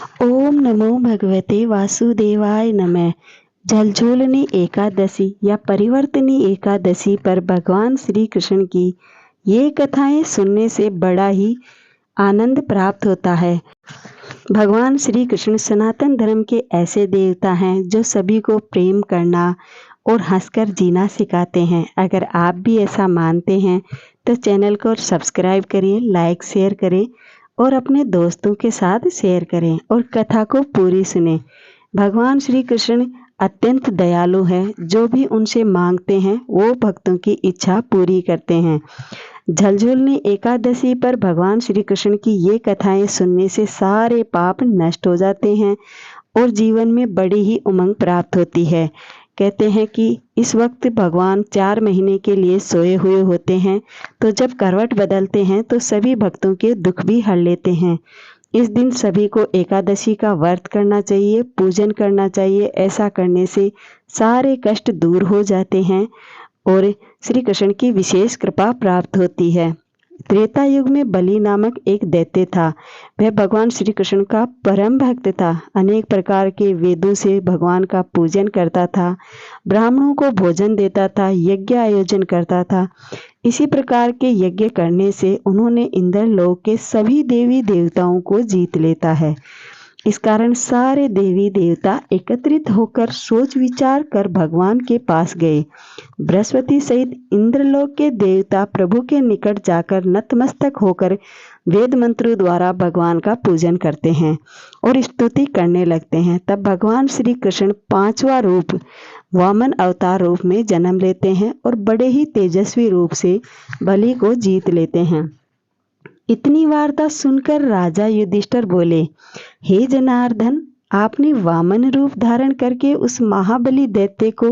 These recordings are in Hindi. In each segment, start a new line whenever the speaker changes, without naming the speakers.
ओम नमो भगवते वासुदेवाय नमः। झलझोलनी एकादशी या परिवर्तनी एकादशी पर भगवान श्री कृष्ण की ये कथाएं सुनने से बड़ा ही आनंद प्राप्त होता है। भगवान श्री कृष्ण सनातन धर्म के ऐसे देवता हैं जो सभी को प्रेम करना और हंसकर जीना सिखाते हैं। अगर आप भी ऐसा मानते हैं तो चैनल को सब्सक्राइब करिए, लाइक शेयर करें और अपने दोस्तों के साथ शेयर करें और कथा को पूरी सुने। भगवान श्री कृष्ण अत्यंत दयालु हैं, जो भी उनसे मांगते हैं वो भक्तों की इच्छा पूरी करते हैं। झलझोलनी एकादशी पर भगवान श्री कृष्ण की ये कथाएं सुनने से सारे पाप नष्ट हो जाते हैं और जीवन में बड़ी ही उमंग प्राप्त होती है। कहते हैं कि इस वक्त भगवान 4 महीने के लिए सोए हुए होते हैं, तो जब करवट बदलते हैं तो सभी भक्तों के दुख भी हर लेते हैं। इस दिन सभी को एकादशी का व्रत करना चाहिए, पूजन करना चाहिए। ऐसा करने से सारे कष्ट दूर हो जाते हैं और श्री कृष्ण की विशेष कृपा प्राप्त होती है। त्रेता युग में बलि नामक एक दैत्य था। वह भगवान श्री कृष्ण का परम भक्त था। अनेक प्रकार के वेदों से भगवान का पूजन करता था, ब्राह्मणों को भोजन देता था, यज्ञ आयोजन करता था। इसी प्रकार के यज्ञ करने से उन्होंने इंद्रलोक के सभी देवी देवताओं को जीत लेता है। इस कारण सारे देवी देवता एकत्रित होकर सोच विचार कर भगवान के पास गए। बृहस्पति सहित इंद्रलोक के देवता प्रभु के निकट जाकर नतमस्तक होकर वेद मंत्रों द्वारा भगवान का पूजन करते हैं और स्तुति करने लगते हैं। तब भगवान श्री कृष्ण 5वां रूप वामन अवतार रूप में जन्म लेते हैं और बड़े ही तेजस्वी रूप से बलि को जीत लेते हैं। इतनी वार्ता सुनकर राजा युधिष्ठिर बोले, हे जनार्दन, आपने वामन रूप धारण करके उस महाबली दैत्य को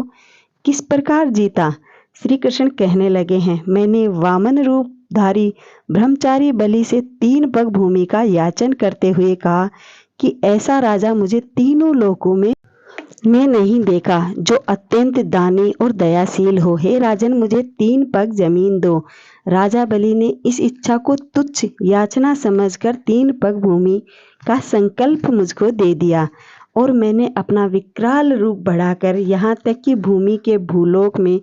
किस प्रकार जीता? श्री कृष्ण कहने लगे हैं, मैंने वामन रूप धारी ब्रह्मचारी बलि से 3 पग भूमि का याचन करते हुए कहा कि ऐसा राजा मुझे तीनों लोकों में नहीं देखा जो अत्यंत दानी और दयाशील हो। हे राजन, मुझे 3 पग जमीन दो। राजा बलि ने इस इच्छा को तुच्छ याचना समझकर 3 पग भूमि का संकल्प मुझको दे दिया और मैंने अपना विकराल रूप बढ़ाकर यहाँ तक कि भूमि के भूलोक में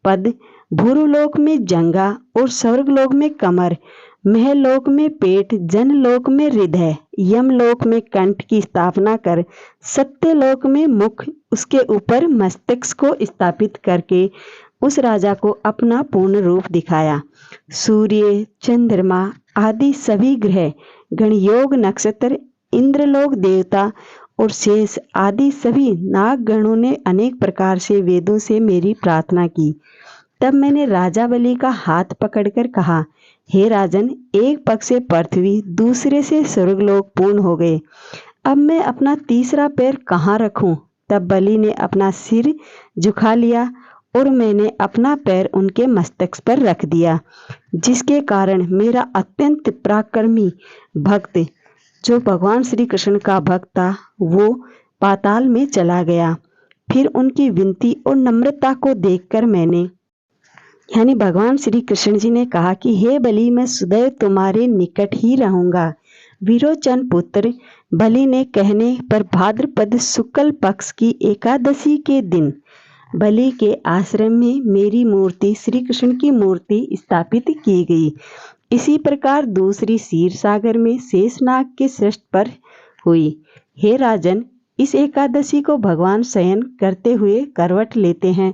पद, भूलोक में जंगा और स्वर्गलोक में कमर, महलोक में पेट, जनलोक में हृदय, यमलोक में कंठ की स्थापना कर सत्यलोक में मुख, उसके ऊपर मस्तक को स्थापित करके उस राजा को अपना पूर्ण रूप दिखाया। सूर्य, चंद्रमा आदि सभी ग्रह, गणयोग, नक्षत्र, इंद्रलोक देवता और शेष आदि सभी नागगणों ने अनेक प्रकार से वेदों से मेरी प्रार्थना की। तब मैंने राजा बलि का हाथ पकड़कर कहा, हे राजन, एक पग से पृथ्वी, दूसरे से स्वर्गलोक पूर्ण हो गए। अब मैं अपना तीसरा पैर कहाँ रखूं? तब बलि ने अपना सिर झुका लिया और मैंने अपना पैर उनके मस्तक पर रख दिया, जिसके कारण मेरा अत्यंत पराक्रमी भक्त, जो भगवान श्री कृष्ण का भक्त था, वो पाताल में चला गया। फिर उनकी विनती और नम्रता को देखकर मैंने यानी भगवान श्री कृष्ण जी ने कहा कि हे बलि, मैं सदैव तुम्हारे निकट ही रहूंगा। विरोचन पुत्र बलि ने कहने पर भाद्रपद शुक्ल पक्ष की एकादशी के दिन बलि के आश्रम में मेरी मूर्ति, श्री कृष्ण की मूर्ति स्थापित की गई। इसी प्रकार दूसरी क्षीर सागर में शेषनाग के सृष्ट पर हुई। हे राजन, इस एकादशी को भगवान शयन करते हुए करवट लेते हैं,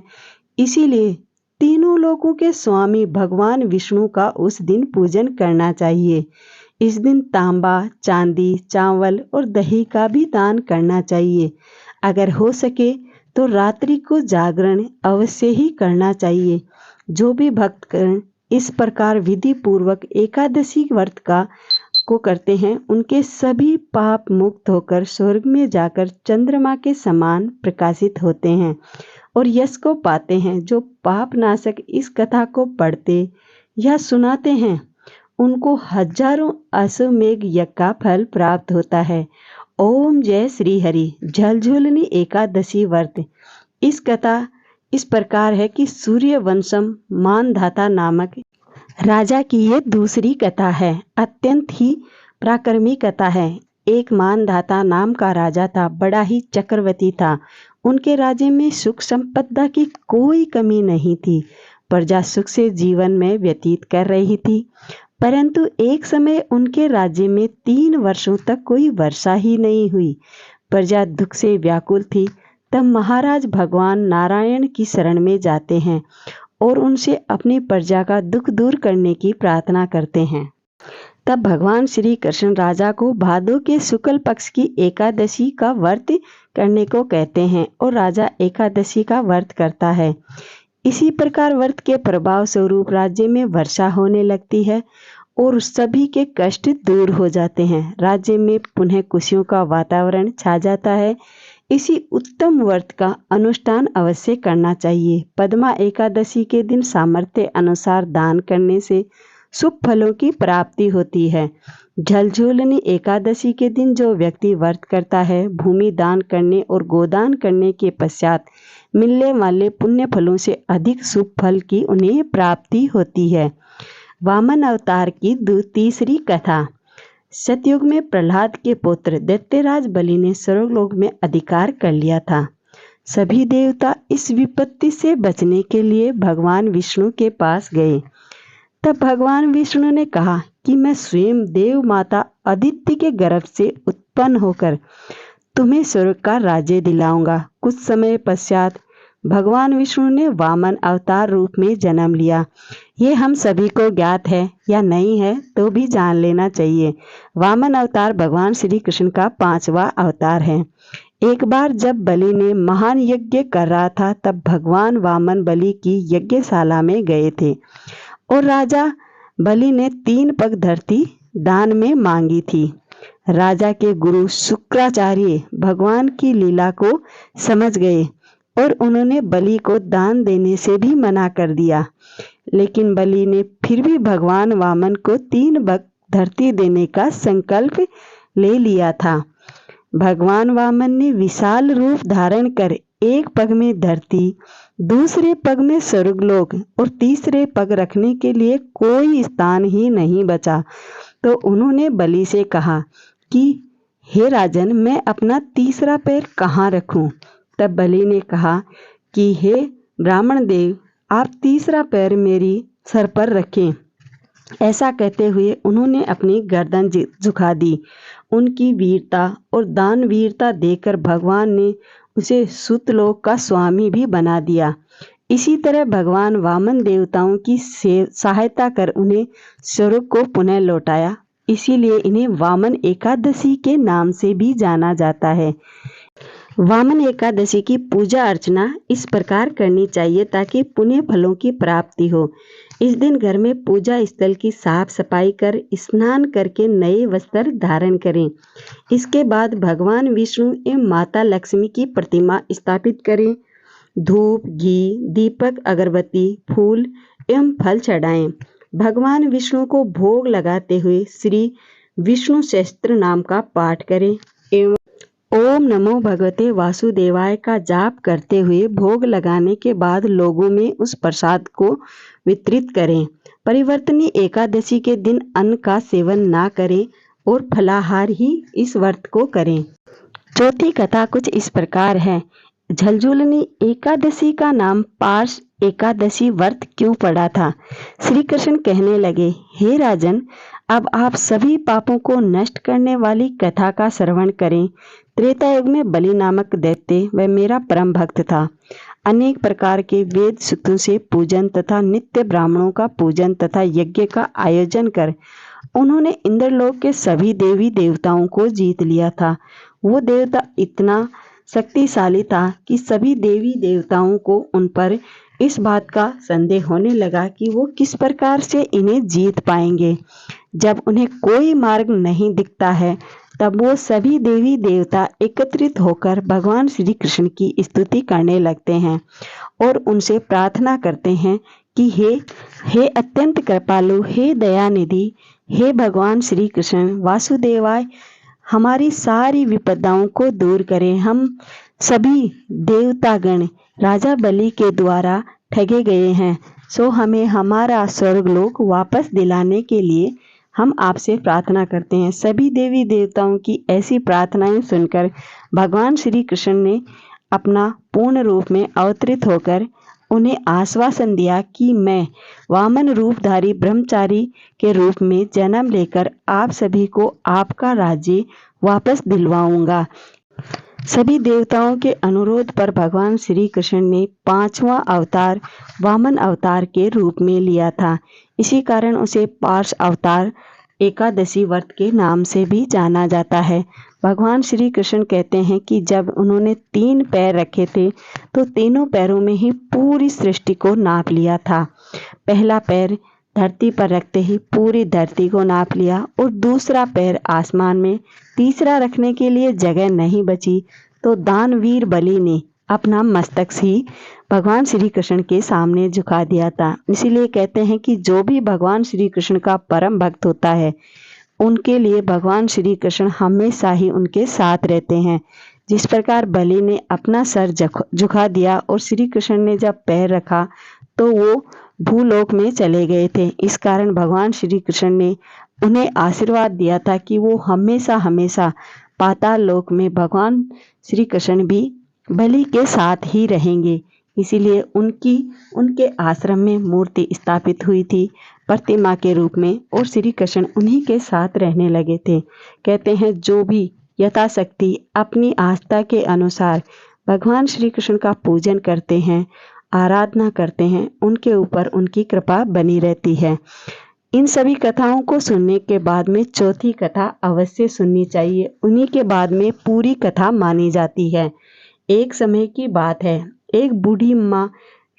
इसीलिए तीनों लोकों के स्वामी भगवान विष्णु का उस दिन पूजन करना चाहिए। इस दिन तांबा, चांदी, चावल और दही का भी दान करना चाहिए। अगर हो सके तो रात्रि को जागरण अवश्य ही करना चाहिए। जो भी भक्त इस प्रकार विधि पूर्वक एकादशी व्रत को करते हैं, उनके सभी पाप मुक्त होकर स्वर्ग में जाकर चंद्रमा के समान प्रकाशित होते हैं और यश को पाते हैं। जो पाप नाशक इस कथा को पढ़ते या सुनाते हैं, उनको हजारों अश्वमेघ यज्ञ का फल प्राप्त होता है। ओम जय श्री हरि। झलझोलनी एकादशी व्रत। इस कथा इस प्रकार है कि सूर्यवंशम मानधाता नामक राजा की ये दूसरी कथा है। अत्यंत ही पराक्रमी कथा है। एक मानधाता नाम का राजा था, बड़ा ही चक्रवर्ती था। उनके राज्य में सुख संपदा की कोई कमी नहीं थी। प्रजा सुख से जीवन में व्यतीत कर रही थी। परंतु एक समय उनके राज्य में 3 वर्षों तक कोई वर्षा ही नहीं हुई। प्रजा दुख से व्याकुल थी। तब महाराज भगवान नारायण की शरण में जाते हैं और उनसे अपनी प्रजा का दुख दूर करने की प्रार्थना करते हैं। तब भगवान श्री कृष्ण राजा को भादों के शुक्ल पक्ष की एकादशी का व्रत करने को कहते हैं और राजा एकादशी का व्रत करता है। इसी प्रकार व्रत के प्रभाव स्वरूप राज्य में वर्षा होने लगती है और सभी के कष्ट दूर हो जाते हैं। राज्य में पुनः खुशियों का वातावरण छा जाता है। इसी उत्तम व्रत का अनुष्ठान अवश्य करना चाहिए। पद्मा एकादशी के दिन सामर्थ्य अनुसार दान करने से शुभ फलों की प्राप्ति होती है। झलझूलनी एकादशी के दिन जो व्यक्ति व्रत करता है, भूमि दान करने और गोदान करने के पश्चात मिलने वाले पुण्य फलों से अधिक शुभ फल की उन्हें प्राप्ति होती है। वामन अवतार की तीसरी कथा। सतयुग में प्रहलाद के पुत्र दैत्यराज बलि ने स्वर्गलोक में अधिकार कर लिया था। सभी देवता इस विपत्ति से बचने के लिए भगवान विष्णु के पास गए। तब भगवान विष्णु ने कहा कि मैं स्वयं देव माता अदिति के गर्भ से उत्पन्न होकर तुम्हें स्वर्ग का राज्य दिलाऊंगा। कुछ समय पश्चात भगवान विष्णु ने वामन अवतार रूप में जन्म लिया। ये हम सभी को ज्ञात है या नहीं है तो भी जान लेना चाहिए। वामन अवतार भगवान श्री कृष्ण का 5वां अवतार है। एक बार जब बलि ने महान यज्ञ कर रहा था, तब भगवान वामन बलि की यज्ञशाला में गए थे और राजा बलि ने 3 पग धरती दान में मांगी थी। राजा के गुरु शुक्राचार्य भगवान की लीला को समझ गए और उन्होंने बलि को दान देने से भी मना कर दिया। लेकिन बलि ने फिर भी भगवान वामन को 3 पग धरती देने का संकल्प ले लिया था। भगवान वामन ने विशाल रूप धारण कर एक पग में धरती, दूसरे पग में स्वर्गलोक और तीसरे पग रखने के लिए कोई स्थान ही नहीं बचा। तो उन्होंने बलि से कहा कि हे राजन, मैं अपना तीसरा पैर कहाँ रखूं? तब बलि ने कहा कि हे ब्राह्मण देव, आप तीसरा पैर मेरी सर पर रखें। ऐसा कहते हुए उन्होंने अपनी गर्दन झुका दी। उनकी वीरता और दानवीरता देखकर भगवान ने उसे सुतलोक का स्वामी भी बना दिया। इसी तरह भगवान वामन देवताओं की सहायता कर उन्हें स्वर्ग को पुनः लौटाया। इसीलिए इन्हें वामन एकादशी के नाम से भी जाना जाता है। वामन एकादशी की पूजा अर्चना इस प्रकार करनी चाहिए ताकि पुण्य फलों की प्राप्ति हो। इस दिन घर में पूजा स्थल की साफ सफाई कर स्नान करके नए वस्त्र धारण करें। इसके बाद भगवान विष्णु एवं माता लक्ष्मी की प्रतिमा स्थापित करें। धूप, घी, दीपक, अगरबत्ती, फूल एवं फल चढ़ाएं। भगवान विष्णु को भोग लगाते हुए श्री विष्णु सहस्त्र नाम का पाठ करें एवं ओम नमो भगवते वासुदेवाय का जाप करते हुए भोग लगाने के बाद लोगों में उस प्रसाद को वितरित करें। परिवर्तनी एकादशी के दिन अन्न का सेवन ना करें और फलाहार ही इस व्रत को करें। चौथी कथा कुछ इस प्रकार है। झलझूलनी एकादशी का नाम पार्श एकादशी व्रत क्यों पड़ा था? श्री कृष्ण कहने लगे, हे राजन, अब आप सभी पापों को नष्ट करने वाली कथा का श्रवण करें। त्रेता युग में बलि नामक दैत्य वह मेरा परम भक्त था। अनेक प्रकार के वेद सूक्तों से पूजन तथा नित्य ब्राह्मणों का पूजन तथा यज्ञ का आयोजन कर उन्होंने इंद्रलोक के सभी देवी देवताओं को जीत लिया था। वो देवता इतना शक्तिशाली था कि सभी देवी देवताओं को उन पर इस बात का संदेह होने लगा कि वो किस प्रकार से इन्हें जीत पाएंगे। जब उन्हें कोई मार्ग नहीं दिखता है, तब वो सभी देवी देवता एकत्रित होकर भगवान श्री कृष्ण की स्तुति करने लगते हैं और उनसे प्रार्थना करते हैं कि हे अत्यंत कृपालु, हे दयानिधि, हे भगवान श्री कृष्ण वासुदेवाय, हमारी सारी विपदाओं को दूर करें। हम सभी देवतागण राजा बलि के द्वारा ठगे गए हैं, सो हमें हमारा स्वर्गलोक वापस दिलाने के लिए हम आपसे प्रार्थना करते हैं। सभी देवी देवताओं की ऐसी प्रार्थनाएं सुनकर भगवान श्री कृष्ण ने अपना पूर्ण रूप में अवतरित होकर उन्हें आश्वासन दिया कि मैं वामन रूपधारी ब्रह्मचारी के रूप में जन्म लेकर आप सभी को आपका राज्य वापस दिलवाऊंगा। सभी देवताओं के अनुरोध पर भगवान श्री कृष्ण ने 5वां अवतार वामन अवतार के रूप में लिया था। इसी कारण उसे पार्श अवतार एकादशी व्रत के नाम से भी जाना जाता है। भगवान श्री कृष्ण कहते हैं कि जब उन्होंने 3 पैर रखे थे तो तीनों पैरों में ही पूरी सृष्टि को नाप लिया था। पहला पैर धरती पर रखते ही पूरी धरती को नाप लिया और दूसरा पैर आसमान में, तीसरा रखने के लिए जगह नहीं बची तो दानवीर बलि ने अपना मस्तक ही भगवान श्री कृष्ण के सामने झुका दिया था। इसीलिए कहते हैं कि जो भी भगवान श्री कृष्ण का परम भक्त होता है उनके लिए भगवान श्री कृष्ण हमेशा ही उनके साथ रहते हैं। जिस प्रकार बलि ने अपना सर झुका दिया और श्री कृष्ण ने जब पैर रखा तो वो भूलोक में चले गए थे। इस कारण भगवान श्री कृष्ण ने उन्हें आशीर्वाद दिया था कि वो हमेशा हमेशा पाताल लोक में भगवान श्री कृष्ण भी बलि के साथ ही रहेंगे। इसीलिए उनके आश्रम में मूर्ति स्थापित हुई थी प्रतिमा के रूप में और श्री कृष्ण उन्हीं के साथ रहने लगे थे। कहते हैं जो भी यथाशक्ति अपनी आस्था के अनुसार भगवान श्री कृष्ण का पूजन करते हैं, आराधना करते हैं, उनके ऊपर उनकी कृपा बनी रहती है। इन सभी कथाओं को सुनने के बाद में चौथी कथा अवश्य सुननी चाहिए। उन्हीं के बाद में पूरी कथा मानी जाती है। एक समय की बात है, एक बूढ़ी माँ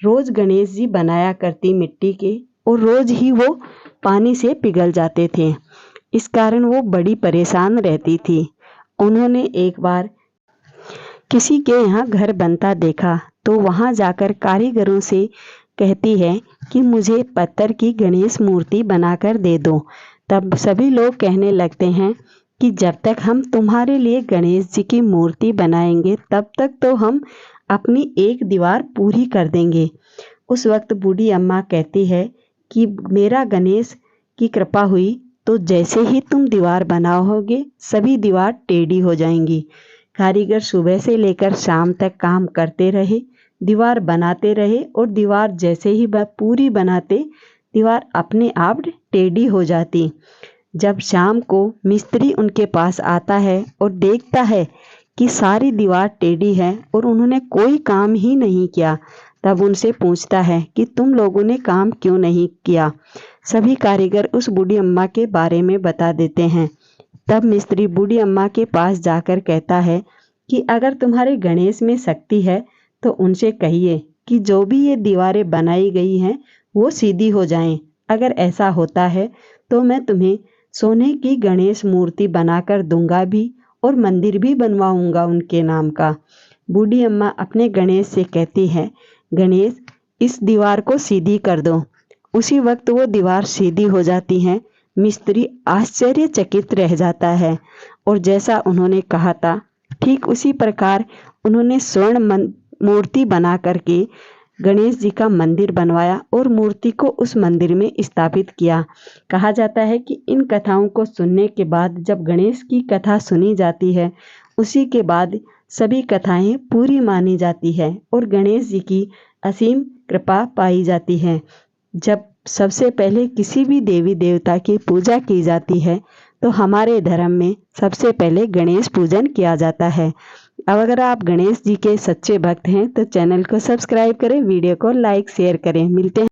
रोज गणेश जी बनाया करती मिट्टी के और रोज ही वो पानी से पिघल जाते थे। इस कारण वो बड़ी परेशान रहती थी। उन्होंने एक बार किसी के यहाँ घर बनता देखा तो वहाँ जाकर कारीगरों से कहती है कि मुझे पत्थर की गणेश मूर्ति बनाकर दे दो। तब सभी लोग कहने लगते हैं कि जब तक हम तुम्हारे लिए गणेश जी की मूर्ति बनाएंगे तब तक तो हम अपनी एक दीवार पूरी कर देंगे। उस वक्त बूढ़ी अम्मा कहती है कि मेरा गणेश की कृपा हुई तो जैसे ही तुम दीवार बनाओगे सभी दीवार टेढ़ी हो जाएंगी। कारीगर सुबह से लेकर शाम तक काम करते रहे, दीवार बनाते रहे और दीवार जैसे ही पूरी बनाते दीवार अपने आप टेढ़ी हो जाती। जब शाम को मिस्त्री उनके पास आता है और देखता है कि सारी दीवार टेढ़ी है और उन्होंने कोई काम ही नहीं किया, तब उनसे पूछता है कि तुम लोगों ने काम क्यों नहीं किया। सभी कारीगर उस बूढ़ी अम्मा के बारे में बता देते हैं। तब मिस्त्री बूढ़ी अम्मा के पास जाकर कहता है कि अगर तुम्हारे गणेश में शक्ति है तो उनसे कहिए कि जो भी ये दीवारें बनाई गई हैं वो सीधी हो जाएं। अगर ऐसा होता है तो मैं तुम्हें सोने की गणेश मूर्ति बनाकर दूंगा भी और मंदिर भी बनवाऊंगा उनके नाम का। बूढ़ी अम्मा अपने गणेश से कहती है, गणेश इस दीवार को सीधी कर दो। उसी वक्त वो दीवार सीधी हो जाती है। मिस्त्री आश्चर्यचकित रह जाता है और जैसा उन्होंने कहा था ठीक उसी प्रकार उन्होंने स्वर्ण मूर्ति बना करके गणेश जी का मंदिर बनवाया और मूर्ति को उस मंदिर में स्थापित किया। कहा जाता है कि इन कथाओं को सुनने के बाद जब गणेश की कथा सुनी जाती है उसी के बाद सभी कथाएं पूरी मानी जाती है और गणेश जी की असीम कृपा पाई जाती है। जब सबसे पहले किसी भी देवी देवता की पूजा की जाती है तो हमारे धर्म में सबसे पहले गणेश पूजन किया जाता है। अब अगर आप गणेश जी के सच्चे भक्त हैं तो चैनल को सब्सक्राइब करें, वीडियो को लाइक शेयर करें। मिलते हैं